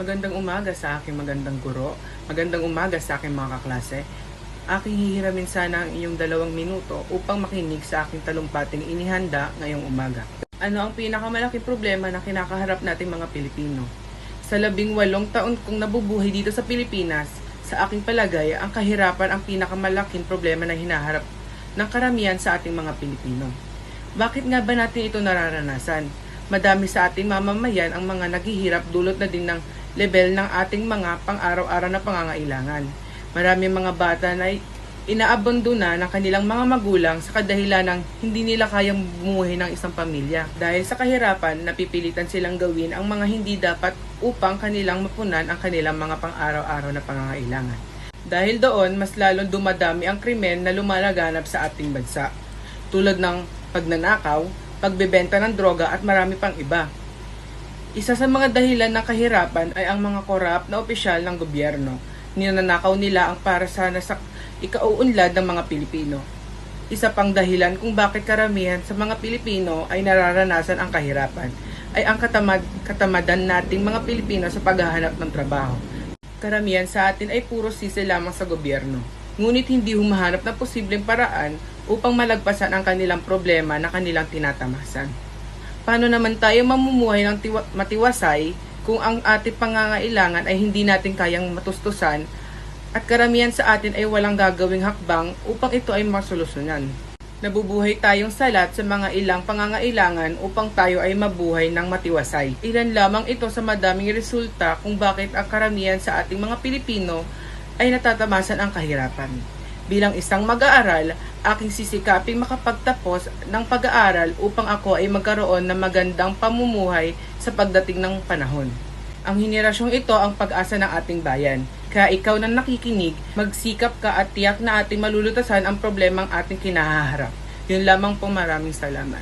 Magandang umaga sa aking magandang guro. Magandang umaga sa aking mga kaklase. Aking hihiramin sana ang inyong 2 minuto upang makinig sa aking talumpating inihanda ngayong umaga. Ano ang pinakamalaking problema na kinakaharap nating mga Pilipino? Sa 18 taon kong nabubuhay dito sa Pilipinas, sa aking palagay, ang kahirapan ang pinakamalaking problema na hinaharap ng karamihan sa ating mga Pilipino. Bakit nga ba natin ito nararanasan? Madami sa ating mamamayan ang mga naghihirap dulot na din ng level ng ating mga pang-araw-araw na pangangailangan. Marami mga bata na inaabandona ng kanilang mga magulang sa kadahilan ng hindi nila kayang bumuhay ng isang pamilya. Dahil sa kahirapan, napipilitan silang gawin ang mga hindi dapat upang kanilang mapunan ang kanilang mga pang-araw-araw na pangangailangan. Dahil doon, mas lalong dumadami ang krimen na lumalaganap sa ating bansa. Tulad ng pagnanakaw, pagbebenta ng droga at marami pang iba. Isa sa mga dahilan ng kahirapan ay ang mga korap na opisyal ng gobyerno. Ninanakaw nila ang para sana sa ikauunlad ng mga Pilipino. Isa pang dahilan kung bakit karamihan sa mga Pilipino ay nararanasan ang kahirapan ay ang katamadan nating mga Pilipino sa paghahanap ng trabaho. Karamihan sa atin ay puro sisi lamang sa gobyerno. Ngunit hindi humahanap ng posibleng paraan upang malagpasan ang kanilang problema na kanilang tinatamasan. Paano naman tayo mamumuhay ng matiwasay kung ang ating pangangailangan ay hindi natin kayang matustusan at karamihan sa atin ay walang gagawing hakbang upang ito ay masolusyonan? Nabubuhay tayong salat sa mga ilang pangangailangan upang tayo ay mabuhay ng matiwasay. Ilan lamang ito sa madaming resulta kung bakit ang karamihan sa ating mga Pilipino ay natatamasan ang kahirapan. Bilang isang mag-aaral, aking sisikaping makapagtapos ng pag-aaral upang ako ay magkaroon ng magandang pamumuhay sa pagdating ng panahon. Ang henerasyong ito ang pag-asa ng ating bayan. Kaya ikaw na nakikinig, magsikap ka at tiyak na ating malulutasan ang problemang ating kinahaharap. Yun lamang po, maraming salamat.